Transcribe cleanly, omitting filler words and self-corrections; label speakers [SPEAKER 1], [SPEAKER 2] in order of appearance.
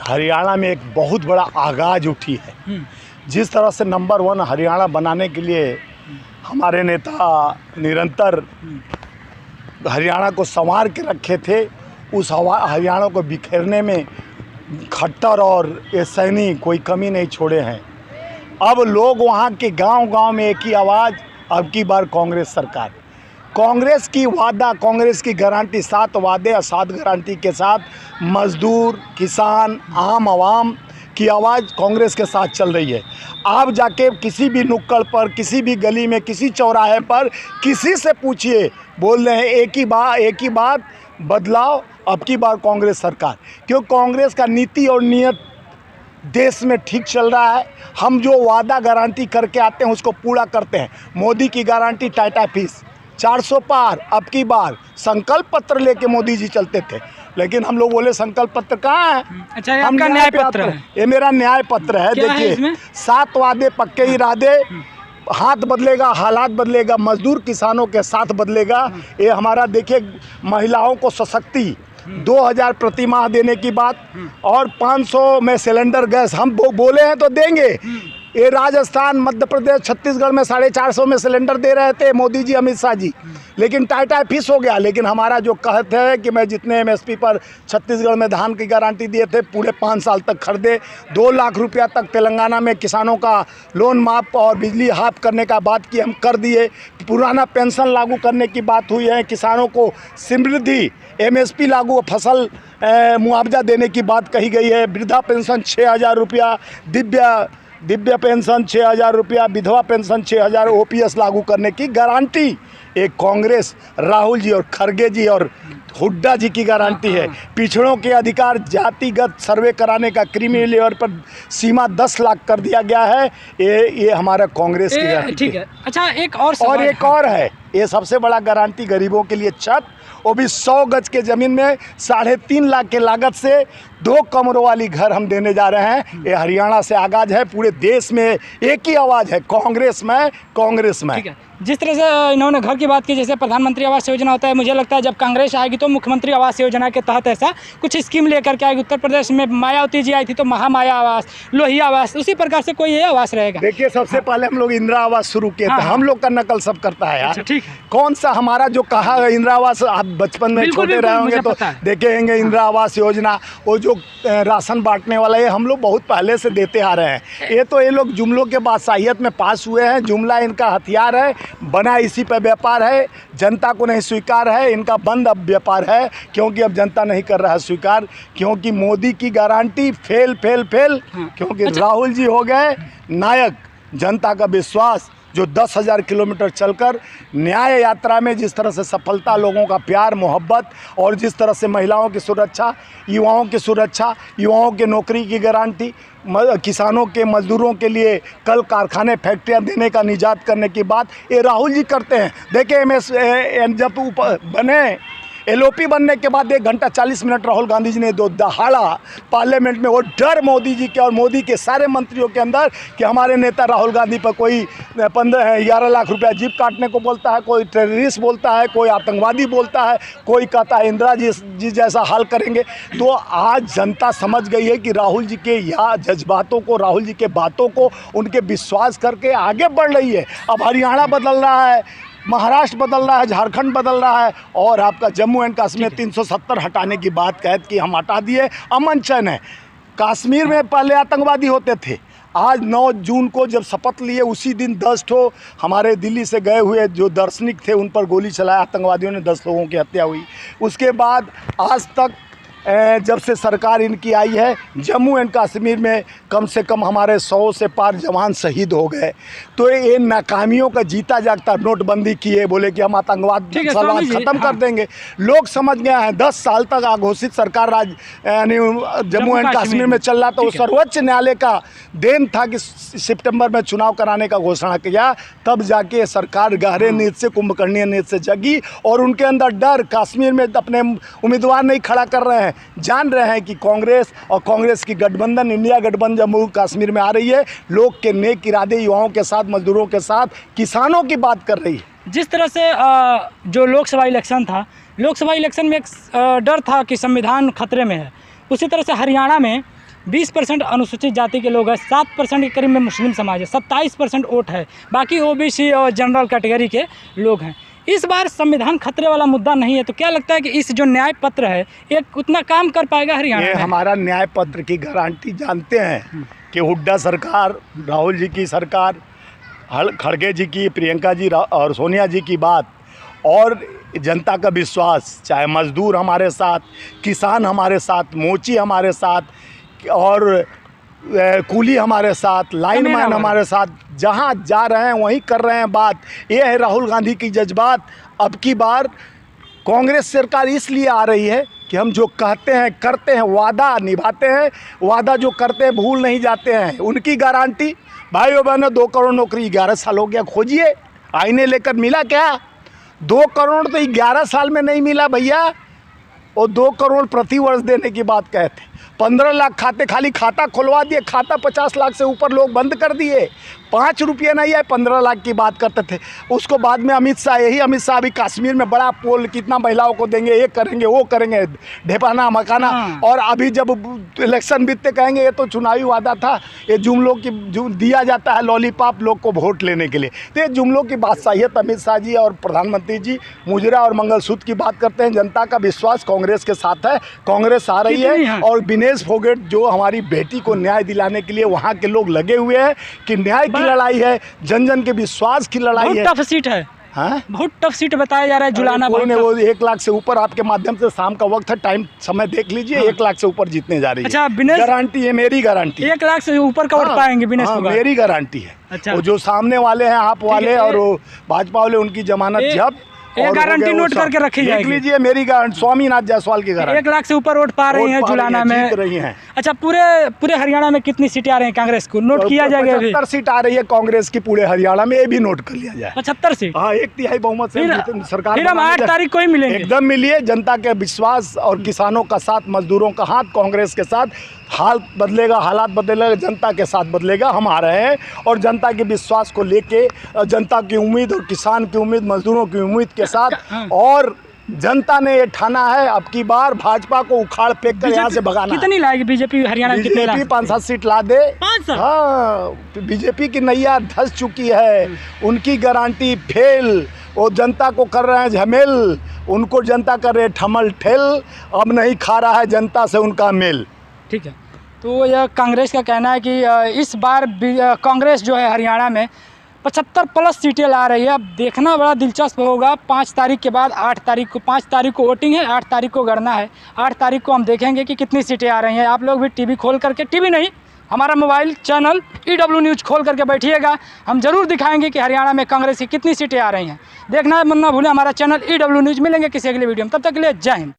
[SPEAKER 1] हरियाणा में एक बहुत बड़ा आगाज उठी है। जिस तरह से नंबर 1 हरियाणा बनाने के लिए हमारे नेता निरंतर हरियाणा को संवार के रखे थे, उस हरियाणा को बिखेरने में खट्टर और ये सैनी कोई कमी नहीं छोड़े हैं। अब लोग वहाँ के गांव-गांव में एक ही आवाज़, अब की बार कांग्रेस सरकार। कांग्रेस की वादा, कांग्रेस की गारंटी, 7 वादे और 7 गारंटी के साथ मजदूर, किसान, आम आवाम की आवाज़ कांग्रेस के साथ चल रही है। आप जाके किसी भी नुक्कड़ पर, किसी भी गली में, किसी चौराहे पर किसी से पूछिए, बोल रहे हैं एक ही बात, बदलाव, अब की बार कांग्रेस सरकार। क्यों? कांग्रेस का नीति और नियत देश में ठीक चल रहा है। हम जो वादा गारंटी करके आते हैं उसको पूरा करते हैं। मोदी की गारंटी टाटा फीस 400 पार, अब की बार संकल्प पत्र लेके मोदी जी चलते थे, लेकिन हम लोग बोले संकल्प पत्र कहाँ है?
[SPEAKER 2] अच्छा, ये आपका न्याय पत्र है?
[SPEAKER 1] ये मेरा न्याय पत्र है। देखिए, 7 वादे, पक्के इरादे, हाथ बदलेगा, हालात बदलेगा, मजदूर किसानों के साथ बदलेगा। ये हमारा देखिए, महिलाओं को सशक्ति, 2000 प्रति माह देने की बात, और 500 में सिलेंडर गैस हम बोले हैं तो देंगे। ये राजस्थान, मध्य प्रदेश, छत्तीसगढ़ में 450 में सिलेंडर दे रहे थे मोदी जी, अमित शाह जी, लेकिन टाटा फीस हो गया। लेकिन हमारा जो कहते हैं कि मैं जितने MSP पर छत्तीसगढ़ में धान की गारंटी दिए थे, पूरे 5 साल तक खरीदे, 2 लाख रुपया तक तेलंगाना में किसानों का लोन माफ और बिजली हाफ करने का बात की, हम कर दिए। पुराना पेंशन लागू करने की बात हुई है, किसानों को समृद्धि MSP लागू, फसल मुआवजा देने की बात कही गई है। वृद्धा पेंशन 6000 रुपया, दिव्य पेंशन 6000 रुपया, विधवा पेंशन 6000, OPS लागू करने की गारंटी एक कांग्रेस, राहुल जी और खड़गे जी और हुड्डा जी की गारंटी है। पिछड़ों के अधिकार, जातिगत सर्वे कराने का क्रीमी लेवल पर सीमा 10 लाख कर दिया गया है। ये हमारा कांग्रेस की गारंटी।
[SPEAKER 2] ठीक है। अच्छा, एक और सवाल,
[SPEAKER 1] और एक और है, ये सबसे बड़ा गारंटी गरीबों के लिए छत, वो भी 100 गज के ज़मीन में 3.5 लाख के लागत से 2 कमरों वाली घर हम देने जा रहे हैं। ये हरियाणा से आगाज है, पूरे देश में एक ही आवाज़ है, कांग्रेस में।
[SPEAKER 2] ठीक है। जिस तरह से इन्होंने घर की बात की, जैसे प्रधानमंत्री आवास योजना होता है, मुझे लगता है जब कांग्रेस आएगी तो मुख्यमंत्री आवास योजना के तहत ऐसा कुछ स्कीम लेकर के आएगी। उत्तर प्रदेश में मायावती जी आई थी तो महामाया आवास, लोहिया आवास, उसी प्रकार से कोई ये आवास रहेगा।
[SPEAKER 1] देखिए, सबसे पहले हम लोग इंदिरा आवास शुरू किए थे। हम लोग का नकल सब करता है यार।
[SPEAKER 2] अच्छा, ठीक है।
[SPEAKER 1] कौन सा हमारा जो कहा है इंदिरा आवास, आप बचपन में छोटे रहे होंगे तो देखेंगे इंदिरा आवास योजना, वो जो राशन बांटने वाला, ये हम लोग बहुत पहले से देते आ रहे हैं। ये लोग जुमलों के बादशाहियत में पास हुए हैं। जुमला इनका हथियार है, बना इसी पे व्यापार है, जनता को नहीं स्वीकार है, इनका बंद अब व्यापार है, क्योंकि अब जनता नहीं कर रहा है स्वीकार, क्योंकि मोदी की गारंटी फेल, क्योंकि राहुल जी हो गए नायक। जनता का विश्वास जो 10,000 किलोमीटर चलकर न्याय यात्रा में जिस तरह से सफलता, लोगों का प्यार, मोहब्बत, और जिस तरह से महिलाओं की सुरक्षा, युवाओं की सुरक्षा, युवाओं के नौकरी की गारंटी, किसानों के, मजदूरों के लिए कल कारखाने, फैक्ट्रियां देने का निजात करने की बात ये राहुल जी करते हैं। देखिए, जब ऊपर बने LOP बनने के बाद 1 घंटा 40 मिनट राहुल गांधी जी ने दो दहाड़ा पार्लियामेंट में, वो डर मोदी जी के और मोदी के सारे मंत्रियों के अंदर कि हमारे नेता राहुल गांधी पर कोई 11 लाख रुपया जीप काटने को बोलता है, कोई टेररिस्ट बोलता है, कोई आतंकवादी बोलता है, कोई कहता है इंदिरा जी जैसा हाल करेंगे। तो आज जनता समझ गई है कि राहुल जी के जज्बातों को, राहुल जी के बातों को उनके विश्वास करके आगे बढ़ रही है। अब हरियाणा बदल रहा है, महाराष्ट्र बदल रहा है, झारखंड बदल रहा है, और आपका जम्मू एंड कश्मीर 370 हटाने की बात कहत कि हम हटा दिए, अमन चैन है। कश्मीर में पहले आतंकवादी होते थे, आज 9 जून को जब शपथ लिए, उसी दिन 10 ठो हमारे दिल्ली से गए हुए जो दार्शनिक थे उन पर गोली चलाया आतंकवादियों ने, 10 लोगों की हत्या हुई। उसके बाद आज तक जब से सरकार इनकी आई है, जम्मू एंड कश्मीर में कम से कम हमारे 100 से पार जवान शहीद हो गए। तो ये नाकामियों का जीता जागता, नोटबंदी किए, बोले कि हम आतंकवाद ख़त्म कर देंगे। लोग समझ गए हैं, 10 साल तक अघोषित सरकार यानी जम्मू एंड कश्मीर में चल रहा, तो सर्वोच्च न्यायालय का देन था कि सितंबर में चुनाव कराने का घोषणा किया, तब जाके सरकार गहरे नींद से, कुंभकर्णीय नींद से जगी, और उनके अंदर डर, कश्मीर में अपने उम्मीदवार नहीं खड़ा कर रहे हैं, जान रहे हैं कि कांग्रेस और कांग्रेस की गठबंधन, इंडिया गठबंधन जम्मू कश्मीर में आ रही है, लोग के नेक इरादे, युवाओं के साथ, मजदूरों के साथ, किसानों की बात कर रही है।
[SPEAKER 2] जिस तरह से जो लोकसभा इलेक्शन था, लोकसभा इलेक्शन में एक डर था कि संविधान खतरे में है, उसी तरह से हरियाणा में 20% अनुसूचित जाति के लोग हैं, 7% के करीब में मुस्लिम समाज है, 27% वोट है, बाकी ओबीसी और जनरल कैटेगरी के लोग हैं। इस बार संविधान खतरे वाला मुद्दा नहीं है, तो क्या लगता है कि इस जो न्याय पत्र है ये उतना काम कर पाएगा हरियाणा
[SPEAKER 1] में? हमारा न्याय पत्र की गारंटी जानते हैं कि हुड्डा सरकार, राहुल जी की सरकार, खड़गे जी की, प्रियंका जी और सोनिया जी की बात और जनता का विश्वास, चाहे मजदूर हमारे साथ, किसान हमारे साथ, मोची हमारे साथ और कूली हमारे साथ, लाइनमैन हमारे साथ, जहाँ जा रहे हैं वहीं कर रहे हैं बात। ये है राहुल गांधी की जज्बात। अब की बार कांग्रेस सरकार इसलिए आ रही है कि हम जो कहते हैं करते हैं, वादा निभाते हैं, वादा जो करते हैं भूल नहीं जाते हैं। उनकी गारंटी, भाइयों बहनों, 2 करोड़ नौकरी 11 साल हो गया, खोजिए आईने लेकर मिला क्या? 2 करोड़ तो 11 साल में नहीं मिला भैया। और 2 करोड़ प्रति वर्ष देने की बात कहते, 15 लाख खाते, खाली खाता खुलवा दिए, खाता 50 लाख से ऊपर लोग बंद कर दिए। 5 रुपये नहीं आए, 15 लाख की बात करते थे। उसको बाद में अमित शाह अभी कश्मीर में बड़ा पोल कितना महिलाओं को देंगे, ये करेंगे वो करेंगे, ढेपाना मकाना। और अभी जब इलेक्शन बीतते कहेंगे ये तो चुनावी वादा था, ये जुमलों की दिया जाता है लॉलीपॉप लोग को वोट लेने के लिए। तो ये जुमलों की बादशाहियत अमित शाह जी और प्रधानमंत्री जी मुजरा और मंगलसूत्र की बात करते हैं। जनता का विश्वास कांग्रेस के साथ है, कांग्रेस आ रही है। और विनेश फोगाट जो हमारी बेटी को न्याय दिलाने के लिए वहाँ के लोग लगे हुए हैं कि न्याय की लड़ाई है, जन जन के विश्वास की लड़ाई है।
[SPEAKER 2] टफ सीट है, हाँ बहुत टफ सीट बताया जा रहा है जुलाना।
[SPEAKER 1] कोई नहीं, वो 1 लाख से ऊपर आपके माध्यम से, शाम का वक्त है, टाइम समय देख लीजिए, 1 लाख से ऊपर जीतने जा रही है।
[SPEAKER 2] अच्छा,
[SPEAKER 1] गारंटी है, मेरी गारंटी।
[SPEAKER 2] 1 लाख से ऊपर का वोट पाएंगे विनेश फोगाट,
[SPEAKER 1] मेरी गारंटी है।
[SPEAKER 2] अच्छा,
[SPEAKER 1] वो जो सामने वाले हैं, आप वाले और भाजपा वाले, उनकी जमानत जब
[SPEAKER 2] ये गारंटी नोट करके रखी जाएगी।
[SPEAKER 1] देख लीजिए मेरी गारंटी, स्वामीनाथ जायसवाल की गारंटी।
[SPEAKER 2] 1 लाख से ऊपर वोट पा रही हैं जुलाना में, जीत
[SPEAKER 1] रही हैं।
[SPEAKER 2] अच्छा, पूरे हरियाणा में कितनी सीटें आ रही हैं कांग्रेस को? नोट किया जाएगा।
[SPEAKER 1] 75 सीट आ रही है कांग्रेस की पूरे हरियाणा में, ये भी नोट कर लिया जाए।
[SPEAKER 2] 75 सीट,
[SPEAKER 1] हाँ, 1/3 बहुमत से सरकार।
[SPEAKER 2] फिर हम 8 तारीख को ही मिलेंगे।
[SPEAKER 1] एकदम मिलिए, जनता के विश्वास और किसानों का साथ, मजदूरों का हाथ कांग्रेस के साथ। हाल बदलेगा, हालात बदलेगा, जनता के साथ बदलेगा। हम आ रहे हैं और जनता के विश्वास को लेके, जनता की उम्मीद और किसान की उम्मीद, मजदूरों की उम्मीद के साथ। और जनता ने ये ठाना है अब की बार भाजपा को उखाड़ फेंक कर यहाँ से भगाना।
[SPEAKER 2] कितनी लाएगी बीजेपी हरियाणा?
[SPEAKER 1] बीजेपी 5-7 सीट ला दे।
[SPEAKER 2] 500?
[SPEAKER 1] हाँ, बीजेपी की नैया धंस चुकी है, उनकी गारंटी फेल। वो जनता को कर रहे हैं झमेल, उनको जनता कर रहे ठमल ठेल। अब नहीं खा रहा है जनता से उनका मेल।
[SPEAKER 2] ठीक है, तो यह कांग्रेस का कहना है कि इस बार कांग्रेस जो है हरियाणा में 75+ सीटें ला रही है। अब देखना बड़ा दिलचस्प होगा 5 तारीख के बाद। 8 तारीख को, 5 तारीख को वोटिंग है, 8 तारीख को गणना है। 8 तारीख को हम देखेंगे कि कितनी सीटें आ रही हैं। आप लोग भी टीवी खोल करके, टीवी नहीं, हमारा मोबाइल चैनल EW न्यूज़ खोल करके बैठिएगा। हम जरूर दिखाएंगे कि हरियाणा में कांग्रेस की कितनी सीटें आ रही हैं। देखना मत ना भूलें हमारा चैनल EW न्यूज़। मिलेंगे किसी अगले वीडियो में, तब तक के लिए जय हिंद।